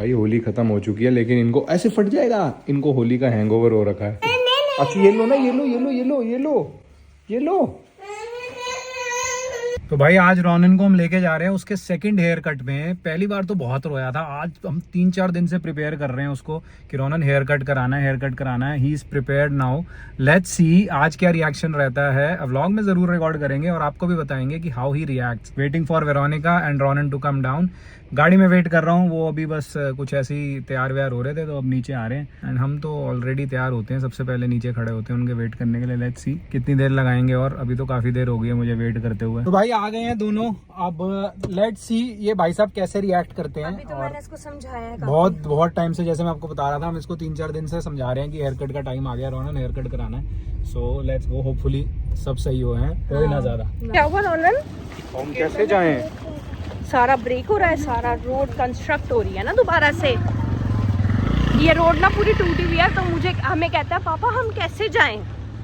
भाई होली खत्म हो चुकी है लेकिन इनको ऐसे फट जाएगा, इनको होली का हैंगओवर हो रखा है। अच्छा ये लो ना, ये लो ये लो ये लो ये लो ये लो। तो भाई आज रोनन को हम लेके जा रहे हैं उसके सेकंड हेयर कट में। पहली बार तो बहुत रोया था, आज हम 3-4 दिन से प्रिपेयर कर रहे हैं उसको कि रोनन हेयर कट कराना है, हेयर कट कराना है। He is prepared now, let's see आज क्या रिएक्शन रहता है। व्लॉग में जरूर रिकॉर्ड करेंगे और आपको भी बताएंगे कि how he reacts. Waiting for Veronica and Ronan to come down. गाड़ी में वेट कर रहा हूँ, वो अभी बस कुछ ऐसे ही तैयार व्यार हो रहे थे तो अब नीचे आ रहे हैं। एंड हम तो ऑलरेडी तैयार होते हैं, सबसे पहले नीचे खड़े होते हैं उनके वेट करने के लिए। लेट्स सी कितनी देर लगाएंगे, और अभी तो काफी देर हो गई है मुझे वेट करते हुए। तो भाई आ गए हैं दोनों, अब लेट्स सी ये भाई साहब कैसे रिएक्ट करते हैं। अभी तो मैंने इसको समझाया है बहुत टाइम से, जैसे मैं आपको बता रहा था, हम इसको 3-4 दिन से समझा रहे हैं कि हेयर कट का टाइम आ गया, रोनन हेयर कट कराना है। सो लेट्स गो, होपफुली सब सही हो है, कोई ना ज्यादा। क्या हुआ रोनन? हम कैसे जाएं? सारा ब्रेक हो रहा है, सारा रोड कंस्ट्रक्ट हो रही है ना दोबारा से। ये रोड ना पूरी टूटी हुई है, तो हमें कहता है पापा हम कैसे जाएं।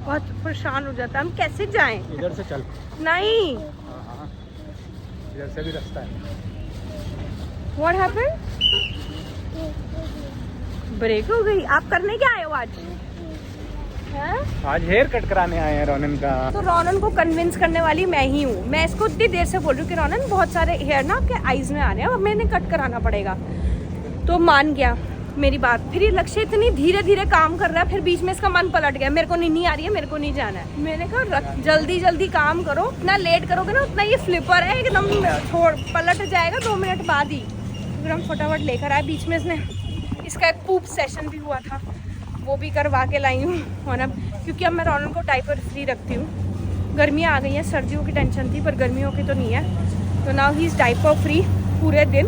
बहुत परेशान हो जाता है, हम कैसे जाएं। इधर से चल। नहीं, इधर से भी रास्ता है। What happened? ब्रेक हो गई। आप करने क्या आए हो आज? आज हेयर कट कराने आए हैं रोनन का। तो रोनन को कन्विंस करने वाली मैं ही हूँ। मैं इसको इतनी देर से बोल रही हूँ कि रोनन बहुत सारे हेयर ना आपके आईज में आ रहे हैं और मैंने कट कराना पड़ेगा, तो मान गया मेरी बात। फिर ये लक्ष्य इतनी धीरे धीरे काम कर रहा है, फिर बीच में इसका मन पलट गया, मेरे को नहीं आ रही है, मेरे को नहीं जाना है। मैंने कहा जल्दी जल्दी काम करो, इतना लेट करोगे ना उतना ये फ्लिपर है एकदम पलट जाएगा 2 मिनट बाद ही। फिर हम फटाफट लेकर आए। बीच में इसका एक पूप सेशन भी हुआ था, वो भी करवा के लाई हूँ। और अब क्योंकि अब मैं रोनन को डायपर फ्री रखती हूँ, गर्मियाँ आ गई हैं, सर्दियों की टेंशन थी पर गर्मियों की तो नहीं है। तो now he is diaper free पूरे दिन।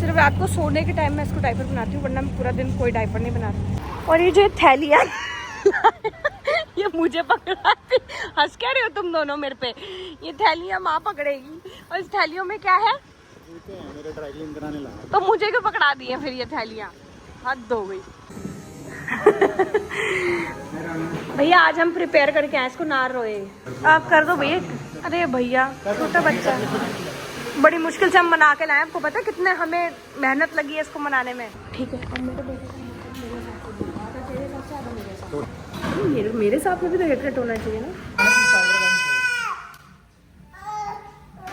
सिर्फ रात को सोने के टाइम मैं इसको डायपर बनाती हूँ, वरना मैं पूरा दिन कोई डायपर नहीं बनाती। और ये जो थैलियाँ ये मुझे पकड़ाती, हंस क्या रहे हो तुम दोनों मेरे पे। ये थैलियाँ माँ पकड़ेगी, और इस थैलियों में क्या है? मेरे ड्राई क्लीन कराने लगा। तो मुझे क्यों पकड़ा दी है फिर ये थैलियाँ? हद हो गई। भैया आज हम प्रिपेयर करके आए, इसको ना रोए। आप कर दो भैया। अरे भैया छोटा बच्चा, बड़ी मुश्किल से हम मना के लाए। आपको पता है कितने हमें मेहनत लगी है इसको मनाने में। ठीक है, अब मेरे साथ में भी तो हेयर कट होना चाहिए ना।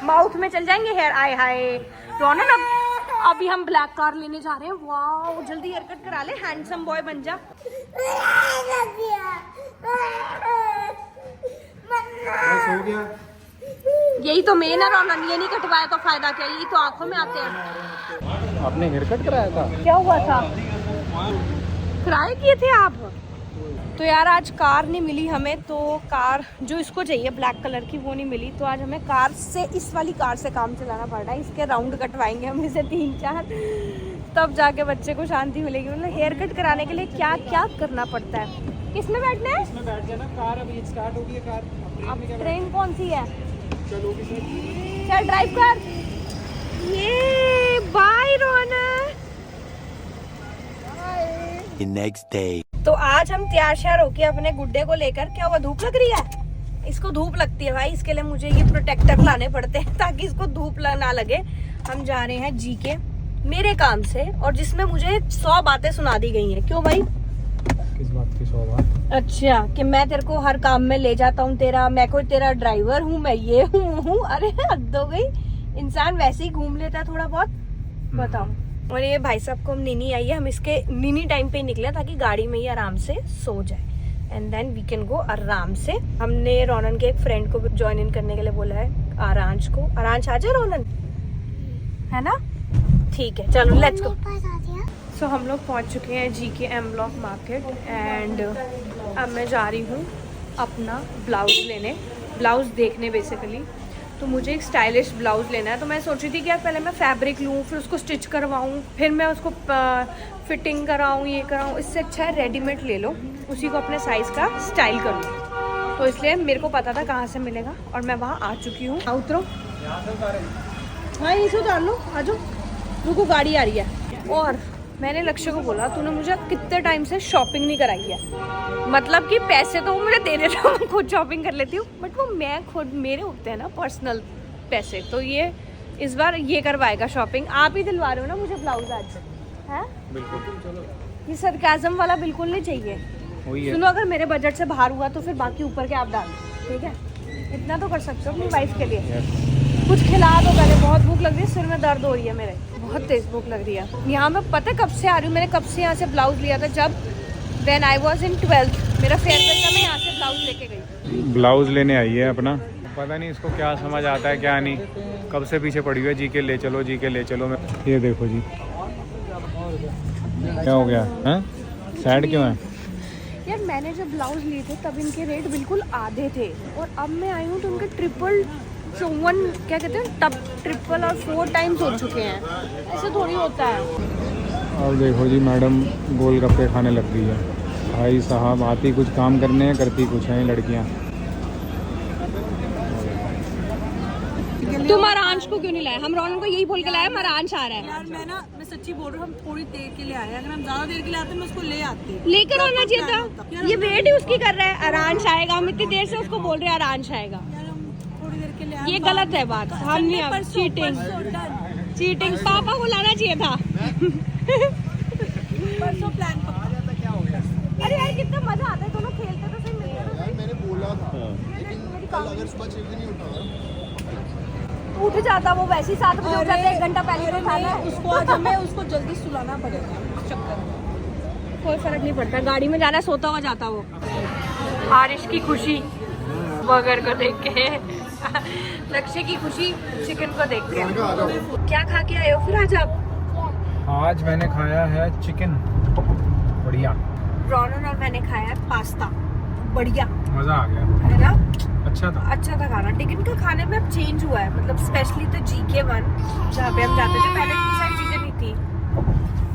माउथ में चल जाएंगे हेयर। आए हाय रोनन, अभी हम ब्लैक कार लेने जा रहे हैं। वाओ जल्दी हेयर कट करा ले, हैंडसम बॉय बन जा। हो गया। यही तो मेन है रोनन, ये नहीं कटवाया तो फायदा क्या, यही तो आंखों में आते हैं। आपने हेयर कट कराया था? क्या हुआ था? किराए किए थे आप? तो यार आज कार नहीं मिली हमें, तो कार जो इसको चाहिए ब्लैक कलर की वो नहीं मिली, तो आज हमें कार से, इस वाली कार से काम चलाना पड़ रहा है। इसके राउंड कटवाएंगे हम इसे 3-4, तब जाके बच्चे को शांति मिलेगी। मतलब हेयर कट कराने के लिए क्या क्या करना पड़ता है। किसमें बैठना है? इसमें बैठ जाना। कार अभी स्टार्ट होगी है कार। अब ट्रेन कौन सी है? चलोगी चल ड्राइव कर। ये बाय रोनन। Next day. तो आज हम तैयार श्यार होके अपने गुड्डे को लेकर, क्या हुआ धूप लग रही है? इसको धूप लगती है भाई, इसके लिए मुझे ये प्रोटेक्टर लाने पड़ते हैं ताकि इसको धूप ना लगे। हम जा रहे हैं जी के मेरे काम से, और जिसमें मुझे 100 बातें सुना दी गई हैं। क्यों भाई? किस बात की 100 बात? अच्छा कि मैं तेरे को हर काम में ले जाता हूँ, मैं कोई तेरा ड्राइवर हूँ, मैं ये हूँ। अरे हद हो गई, इंसान वैसे ही घूम लेता है थोड़ा बहुत। बताओ। और ये भाई साहब को हम नीनी आई है, हम इसके नीनी टाइम पे निकले ताकि गाड़ी में ही आराम से सो जाए, and then we can go आराम से। हमने रोनन के एक फ्रेंड को ज्वाइन इन करने के लिए बोला है, आरांश को। आरांश आ जाए रोनन, है ना? ठीक है चलो लेट्स गो। सो हम लोग पहुंच चुके हैं जी के एम ब्लॉक मार्केट, एंड अब मैं जा रही हूँ अपना ब्लाउज लेने, ब्लाउज देखने बेसिकली। तो मुझे एक स्टाइलिश ब्लाउज लेना है, तो मैं सोच रही थी कि यार पहले मैं फैब्रिक लूँ, फिर उसको स्टिच करवाऊँ, फिर मैं उसको फिटिंग कराऊँ, ये कराऊँ। इससे अच्छा है रेडीमेड ले लो, उसी को अपने साइज़ का स्टाइल कर लो। तो इसलिए मेरे को पता था कहाँ से मिलेगा, और मैं वहाँ आ चुकी हूँ। उतरो। हाँ यहीं से उतार लो, आ जाओ। रुको गाड़ी आ रही है। और मैंने लक्ष्य को बोला तूने मुझे कितने टाइम से शॉपिंग नहीं कराई है, मतलब कि पैसे तो वो मुझे दे देता हूँ, मैं खुद शॉपिंग कर लेती हूँ, बट वो मैं खुद, मेरे होते हैं ना पर्सनल पैसे, तो ये इस बार ये करवाएगा शॉपिंग। आप ही दिलवा रहे हो ना मुझे ब्लाउज आज, है? बिल्कुल ये सरकाज़म वाला बिल्कुल नहीं चाहिए। वही है। सुनो, अगर मेरे बजट से बाहर हुआ तो फिर बाकी ऊपर के आप डाल दो, ठीक है? इतना तो कर सकते हो अपनी वाइफ के लिए। Yes. कुछ खिला दो पहले, बहुत भूख लग रही है, सिर में दर्द हो रही है मेरे, बहुत तेज भूख लग रही है। यहाँ मैं पता कब से आ रही हूँ, मैंने कब से यहाँ से ब्लाउज लिया था, जब when I was in 12th, मेरा फेयरवेल था, मैं यहाँ से ब्लाउज लेके गई। ब्लाउज लेने आई है अपना, पता नहीं इसको क्या समझ आता है क्या नहीं, कब से पीछे पड़ी हुई है जी के ले चलो, जी के ले चलो। मैं ये देखो जी, क्या हो गया है, सैड क्यों है? यार मैंने जब ब्लाउज लिए थे तब इनके रेट बिल्कुल आधे थे, और अब मैं आई हूँ तो उनके ट्रिपल, वन क्या कहते हैं, टब ट्रिपल और 4 टाइम्स हो चुके हैं। ऐसे थोड़ी होता है। और देखो जी, मैडम गोलगप्पे खाने लग गई है। भाई साहब, आती कुछ काम करने हैं, करती कुछ हैं लड़कियाँ। तुम अरांश को क्यों नहीं लाए? हम रोनन को यही बोल के लाए, अरांश आ रहा है। यार मैं सच्ची बोल रही हूँ, हम थोड़ी देर के लिए आए हैं। अगर हम ज्यादा देर के लिए आते मैं उसको ले आते। लेकर आना चाहिए था। ये वेट ही उसकी कर रहा है, अरांश आएगा। हम इतनी देर से उसको बोल रहे हैं अरांश आएगा। यार हम थोड़ी देर के लिए आए। ये गलत है बात, हम नहीं, अब चीटिंग, चीटिंग। पापा को लाना चाहिए था। परसों प्लान पक्का। क्या हो गया? अरे यार कितना मजा आता है, दोनों खेलते तो सही मिलते तो। यार मैंने बोला था, लेकिन कल अगर सुबह 6 बजे नहीं उठा उठ जाता वो, वैसे ही 7 बजे उठ जाता है, 1 घंटा पहले तो खाना है उसको आज हमें उसको जल्दी सुलाना पड़ेगा इस चक्कर में। कोई फर्क नहीं पड़ता, गाड़ी में जाना, सोता हुआ जाता वो। आरिश की खुशी बर्गर को देख के, लक्ष्य की खुशी चिकन को देख के। क्या खा के आए हो फिर आज आप? आज मैंने खाया है चिकन, बढ़िया, रोनन और मैंने खाया है पास्ता, बढ़िया, मज़ा आ गया, है ना? अच्छा था खाना। टिकन का खाने में अब चेंज हुआ है, मतलब स्पेशली तो GK1 जहाँ पे हम जाते थे पहले, इतनी सारी चीजें नहीं थी।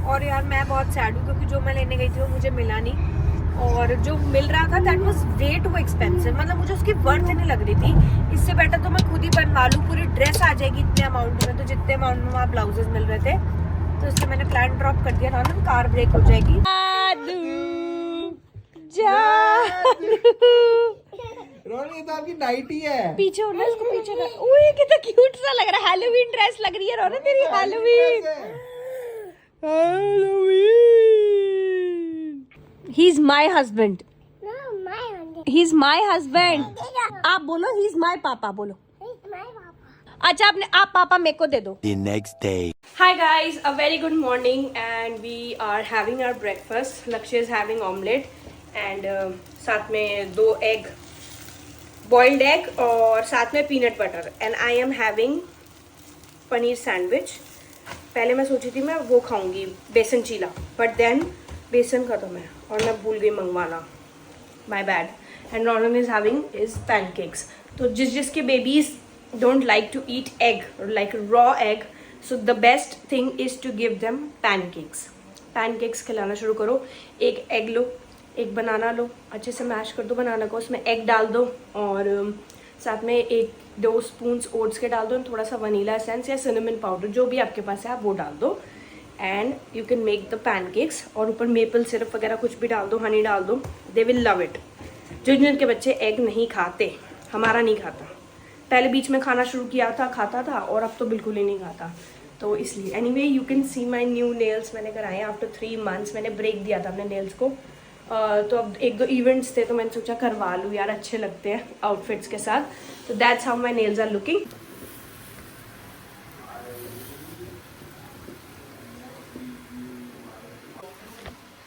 और यार मैं बहुत सैड हूँ क्योंकि जो मैं लेने गई थी वो मुझे मिला नहीं, और जो मिल रहा था that was way too expensive, मतलब मुझे उसकी वर्थ नहीं लग रही थी। इससे बेटर तो मैं खुद ही बनवा लूँ, पूरी ड्रेस आ जाएगी इतने अमाउंट में, तो जितने अमाउंट में वहाँ ब्लाउजेज मिल रहे थे, तो इसलिए मैंने प्लान ड्रॉप कर दिया था ना, कार ब्रेक हो जाएगी। रोनी, ये तो आपकी नाइटी है। पीछे होना, इसको पीछे कर। ओए कितना क्यूट सा लग रहा है, हैलोवीन ड्रेस लग रही है रोना तेरी, Halloween. He is my husband, he is my husband. आप बोलो ही इज माय पापा, बोलो। अच्छा आप पापा मेरे को दे दो। The next day. Hi guys, a very good morning and we are having our breakfast. Lakshya is having omelette and साथ में 2 egg, boiled egg और साथ में peanut butter and I am having paneer sandwich. पहले मैं सोची थी मैं वो खाऊंगी बेसन चीला, बट देन बेसन खत्म है और मैं भूल गई मंगवाना, my bad. And Ronan is having is pancakes. तो जिसके babies don't like to eat egg or like raw egg, so the best thing is to give them pancakes खिलाना शुरू करो। एक एग लो, एक बनाना लो, अच्छे से मैश कर दो बनाना को, उसमें एग डाल दो और साथ में 1-2 स्पून्स ओट्स के डाल दो, थोड़ा सा वनीला एसेंस या सिनेमन पाउडर जो भी आपके पास है आप वो डाल दो, and you can make the pancakes. और ऊपर मेपल सिरप वगैरह कुछ भी डाल दो, हनी डाल दो, दे विल लव इट। जिनके बच्चे एग नहीं खाते, हमारा नहीं खाता, पहले बीच में खाना शुरू किया था खाता था और अब तो बिल्कुल ही नहीं खाता, तो इसलिए। Anyway you can see my new nails मैंने कराए आफ्टर 3 months। मैंने ब्रेक दिया था अपने नेल्स को, तो अब 1-2 इवेंट्स थे तो मैंने सोचा करवा लूँ यार, अच्छे लगते हैं आउटफिट्स के साथ। तो that's how my nails are looking.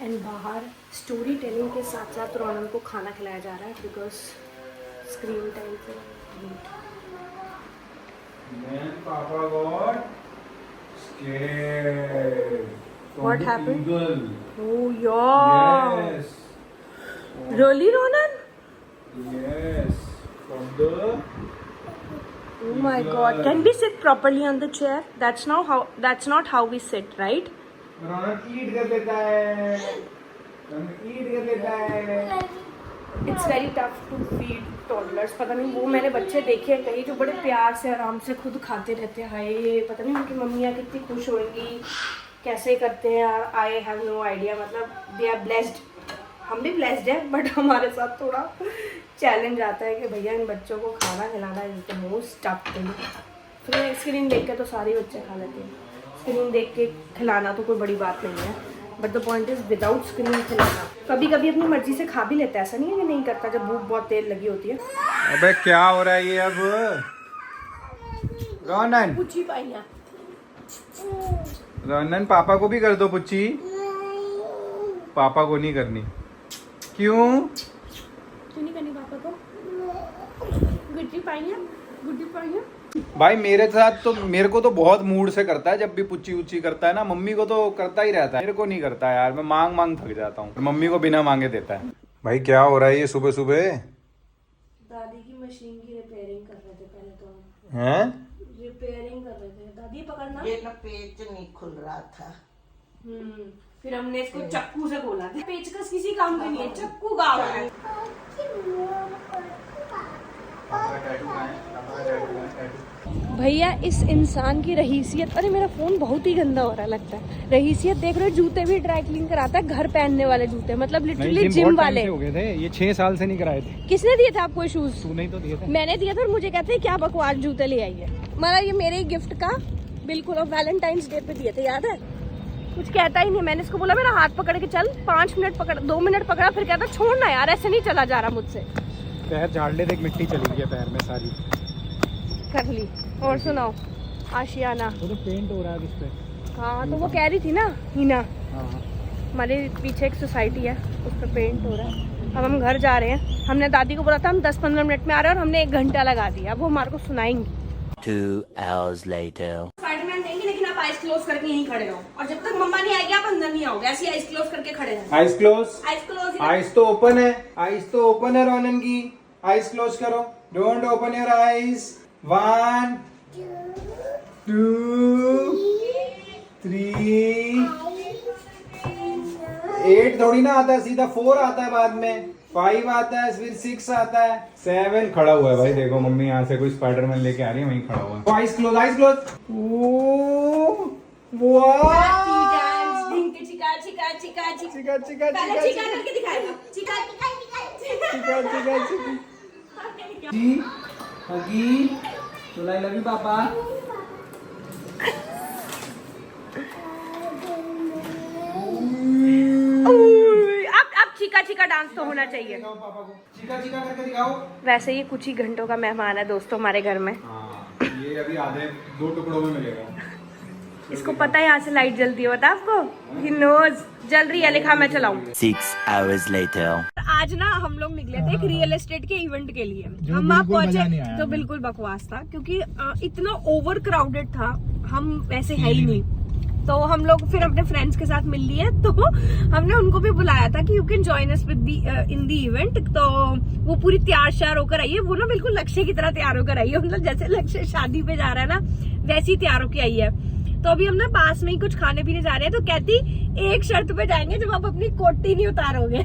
And बाहर स्टोरी टेलिंग के साथ साथ रोनन को खाना खिलाया जा रहा है बिकॉज स्क्रीन टाइम पे। Then Papa got scared. From What the happened? eagle. Oh yeah. Yes. Really, Ronan? Yes. From the. Oh my God! Can we sit properly on the chair? That's not how we sit, right? Ronak eat कर लेता है. Ronak eat कर लेता है. It's very tough to feed toddlers. पता नहीं, वो मैंने बच्चे देखे हैं कहीं जो बड़े प्यार से आराम से खुद खाते रहते हैं। हाय, पता नहीं उनकी मम्मियाँ कितनी खुश होंगी, कैसे करते हैं यार। आई हैव नो आइडिया, मतलब दे आर ब्लेस्ड। हम भी ब्लेस्ड हैं, बट हमारे साथ थोड़ा चैलेंज आता है कि भैया इन बच्चों को खाना खिलाना is the most tough thing. फिर स्क्रीन देख के तो सारे बच्चे खा लेते हैं, स्क्रीन देख के खिलाना तो कोई बड़ी बात नहीं है। But the point is without screen खिलाना। कभी कभी अपनी मर्जी से खा भी लेता है, ऐसा नहीं है कि नहीं करता जब भूख बहुत तेज लगी होती है। अबे क्या हो रहा है ये अब? रोनन, पूछी पाइया रोनन पापा को भी कर दो पुच्ची। पापा को नहीं करनी। क्यों? क्यों नहीं करनी पापा को? गुड्डी पाइया, गुड्डी पाइया। भाई मेरे साथ तो, मेरे को तो बहुत मूड से करता है, जब भी पुच्ची उच्ची करता है ना। मम्मी को तो करता ही रहता है, मेरे को नहीं करता है यार। मैं मांग मांग थक जाता हूँ, मम्मी को बिना मांगे देता है। भाई क्या हो रहा है ये सुबह सुबह? दादी की मशीन की रिपेयरिंग कर रहे थे पहले तो। हैं? रिपेयरिंग कर रहे थे दादी, पकड़ना। ये ना पेच नहीं खुल रहा था। फिर हमने इसको चक्कू से खोला था। पेचकस किसी काम का नहीं है, चक्कू काम है। भैया इस इंसान की रहीसियत, अरे मेरा फोन बहुत ही गंदा हो रहा लगता है। रहीसियत देख रहे हो, जूते भी ड्राई क्लीन कराता है, घर पहनने वाले जूते, मतलब लिटरली जिम वाले हो गए थे ये। 6 साल से नहीं कराए थे। किसने दिए थे आपको ये शूज? तू नहीं तो दिए थे। मैंने दिया था और मुझे कहते हैं क्या बकवास जूते ले आई है। मतलब ये मेरे गिफ्ट का बिल्कुल, और वैलेंटाइंस डे पे दिए थे, याद है? कुछ कहता ही नहीं। मैंने इसको बोला मेरा हाथ पकड़ के चल, 5 मिनट पकड़, 2 मिनट पकड़ा, फिर कहता छोड़ना यार, ऐसे नहीं चला जा रहा मुझसे। पैर झाड़ ले, देख मिट्टी चली गई है पैर में सारी। कर ली। और सुनाओ आशियाना। वो तो पेंट हो रहा है इस पे। हाँ तो वो कह रही थी ना हीना, हाँ। हमारे पीछे एक सोसाइटी है, उस पर पेंट हो रहा है। अब हम घर जा रहे हैं। हमने दादी को बोला था हम 10-15 मिनट में आ रहे हैं और हमने 1 घंटा लगा दिया। अब वो हमारे को सुनाएंगी। 2 hours later. स्पाइडरमैन देंगे, लेकिन आप आइस क्लोज करके यहीं खड़े हो, और जब तक मम्मा नहीं आएगी आप अंदर नहीं आओगे। ऐसी आइस क्लोज करके खड़े हैं। Ice close. Eyes close. Ice तो ओपन है, आइस तो ओपन है रोनन की। आइस क्लोज करो। Don't open your eyes. 1 2 3 8 थोड़ी ना आता है, सीधा 4 आता है बाद में, 5 आता है, फिर 6 आता है, 7 खड़ा हुआ है। भाई देखो मम्मी यहाँ से कोई स्पाइडरमैन लेके आ रही है, वहीं खड़ा हुआ है। Eyes close, eyes close. चिका चिका जी हगी तो आई लव यू पापा। अब चीका चीका डांस तो होना चाहिए। पापा को चिका चिका करके दिखाओ। वैसे ये कुछ ही घंटों का मेहमान है दोस्तों हमारे घर में। हाँ, ये अभी आधे 2 टुकड़ों में मिलेगा। इसको पता है यहाँ से लाइट जलती है, बता आपको? He knows। जल रही है, लिखा मैं चलाऊं। 6 hours later. आज ना हम लोग निकले थे एक रियल एस्टेट के इवेंट के लिए। हम वहाँ पहुंचे तो बिल्कुल बकवास था, क्योंकि इतना ओवर क्राउडेड था। हम वैसे है ही नहीं, तो हम लोग फिर अपने फ्रेंड्स के साथ मिल लिए। तो हमने उनको भी बुलाया था कि you can join us with in the event. तो वो पूरी तैयार श्यार होकर आई है। वो ना बिल्कुल लक्ष्य की तरह तैयार होकर आई है, मतलब जैसे लक्ष्य शादी पे जा रहा है ना, वैसी तैयार होकर आई है। तो अभी हम ना पास में ही कुछ खाने पीने जा रहे हैं। तो कहती एक शर्त पे जाएंगे, जब आप अपनी कोटी नहीं उतारोगे।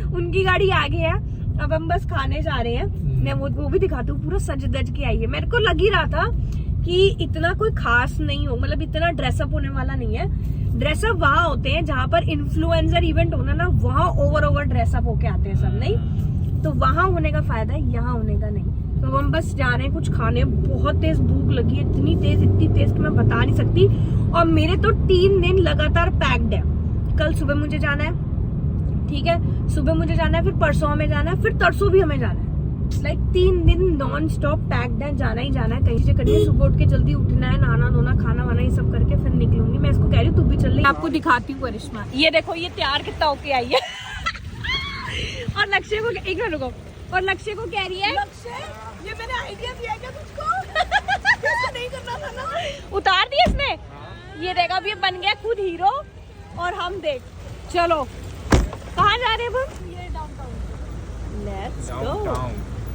उनकी गाड़ी आगे है, अब हम बस खाने जा रहे हैं। मैं वो भी दिखाती हूँ, पूरा सज धज के आई है। मेरे को लग ही रहा था कि इतना कोई खास नहीं हो, मतलब इतना ड्रेसअप होने वाला नहीं है। ड्रेसअप वहां होते हैं जहां पर इन्फ्लुएंसर इवेंट होना ना, वहां ओवर ड्रेसअप होके आते हैं सब, नहीं तो वहां होने का फायदा है, यहाँ होने का नहीं। तो हम बस जा रहे हैं कुछ खाने। बहुत तेज भूख लगी है, इतनी तेज कि मैं बता नहीं सकती। और मेरे तो 3 दिन लगातार पैक्ड है। कल सुबह मुझे जाना है, ठीक है, सुबह मुझे जाना है, फिर परसों हमें जाना है, फिर तरसों भी हमें जाना है। लाइक 3 दिन नॉन स्टॉप पैक्ड है, जाना ही जाना है, कहीं से करिए। सुबह उठ के जल्दी उठना है, नहाना धोना, खाना वाना, ये सब करके फिर निकलूंगी। मैं इसको कह रही हूँ तू भी चल रही। आपको दिखाती हूँ करिश्मा, ये देखो ये तैयार कितना होके आई है। और लक्ष्य को, एक मिनट रुको, और लक्ष्य को कह रही है ये मैंने आइडिया दिया क्या तुझको? नहीं करना था ना। उतार दिया इसने। ये देखा, अब ये बन गया खुद हीरो। और हम देख, चलो कहाँ जा रहे हैं अब? ये डाउनटाउन। Let's go.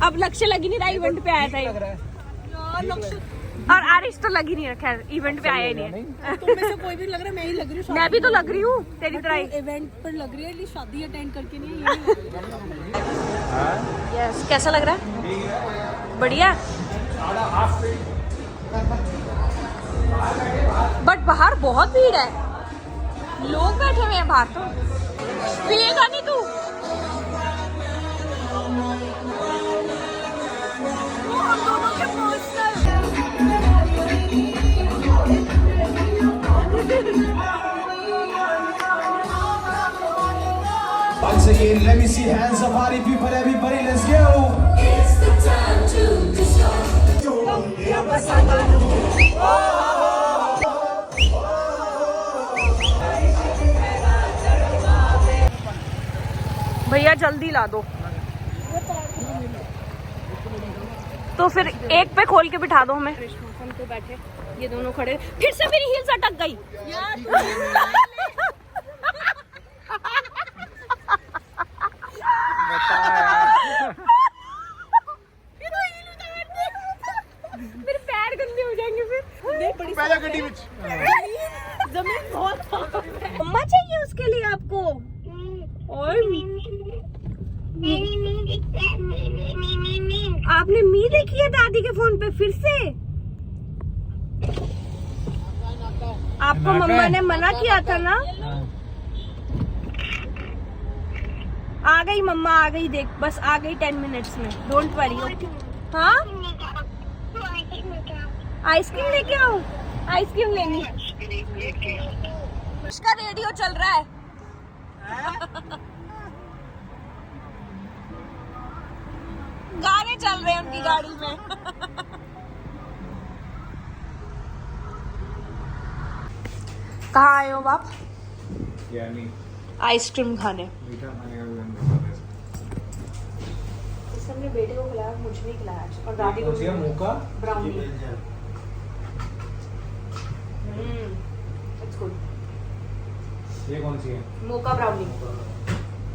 अब लक्ष्य लग ही नहीं रहा, इवेंट पे आया था ये। यार लक्ष्य और आरिश तो लग ही नहीं रखा, इवेंट पे आया ही नहीं है। तुम में से कोई भी लग रहा है, मैं ही लग रही हूँ। मैं भी तो लग रही हूँ तेरी तरह ही। इवेंट पर लग रही है, इसलिए शादी अटेंड करके नहीं है। यस, कैसा लग रहा है? बढ़िया। बट बाहर बहुत भीड़ है, लोग बैठे हुए हैं बाहर। तो पिएगा नहीं तू? हम दोनों के poster. Once again, let me see hands up, party people, everybody, let's go. भैया जल्दी ला दो। तो फिर एक पे खोल के बिठा दो हमें। हम तो बैठे, ये दोनों खड़े, फिर से मेरी हील्स अटक गई। मेरे पैर गंदे हो जाएंगे फिर। जमीन बहुत मम्मा चाहिए उसके लिए आपको। और आपने मी देखी है दादी के फोन पे फिर से? आपको मम्मा ने मना किया था ना। आ गई मम्मा, आ गई, देख बस आ गई 10 मिनट्स में, डोंट वरी। हाँ आइसक्रीम लेके आओ, आइसक्रीम लेनी। उसका रेडियो चल रहा है। गाने चल रहे हैं उनकी गाड़ी में। कहाँ आए हो आप? आइसक्रीम खाने। इसने बेटे को खिलाया, मुझे नहीं खिलाया आज, और दादी को मोका ब्राउनी। It's good. ये कौन सी है? मोका ब्राउनी।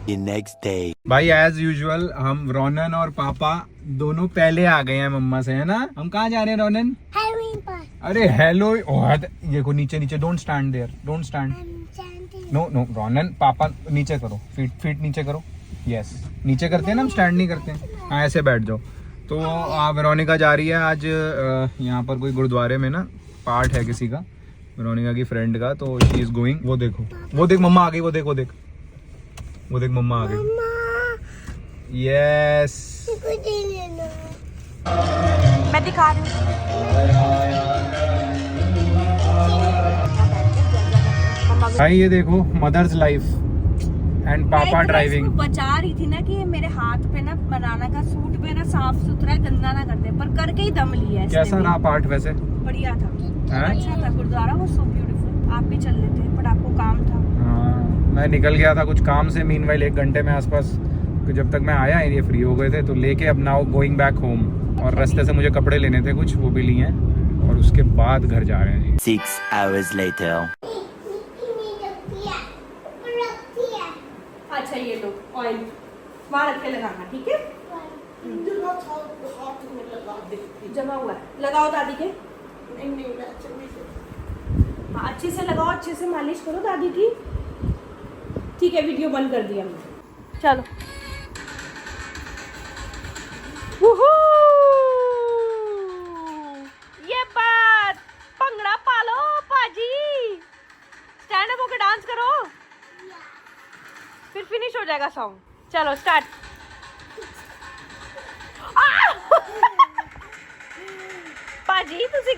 The next day. भाई एज यूजुअल हम रोनन और पापा दोनों पहले आ गए हैं मम्मा से, है ना? हम कहाँ जा रहे हैं रोनन? अरे हेलो, देखो नीचे नीचे, don't stand there, don't stand. No no Ronan, पापा नीचे करो, फीट नीचे करो। यस, नीचे करते हैं ना हम, स्टैंड नहीं करते हैं। हाँ ऐसे बैठ जाओ। तो वेरोनिका जा रही है आज यहाँ पर कोई गुरुद्वारे में ना पाठ है किसी का, वेरोनिका की फ्रेंड का, तो शी इज गोइंग। वो देखो, वो देख मम्मा आ गई, वो देख वो देख वो देख मम्मा आ गई। यस, मैं दिखा रही हूँ। भाई ये देखो मदर्स लाइफ एंड पापा ड्राइविंग। बचा रही थी ना कि ये मेरे हाथ पे ना बनाना का सूट पे ना साफ सुथरा गंदा ना करते, पर करके ही दम लिया है। कैसा रहा पाठ वैसे? बढ़िया था, है? अच्छा था गुरुद्वारा, वो सो ब्यूटीफुल। आप भी चल लेते, पर आपको काम था। हाँ, मैं निकल गया था कुछ काम से, मीनवाइल 1 घंटे में आसपास, तो जब तक मैं आया ये फ्री हो गए थे, तो लेके अब नाउ गोइंग बैक होम। और रास्ते से मुझे कपड़े लेने थे कुछ, वो भी लिए हैं, और उसके बाद घर जा रहे हैं जी। 6 hours later. अच्छा ये लो ऑयल, वहाँ रख के लगाना, ठीक है? जमा हुआ है, लगाओ दादी के। हाँ अच्छे से लगाओ, अच्छे से मालिश करो दादी की। ठीक है, वीडियो बंद कर दिया हमने। चलो ये बात, भंगड़ा पालो पाजी, स्टैंड अप होकर डांस करो, फिर फिनिश हो जाएगा सॉन्ग। चलो स्टार्ट। पाजी तुसी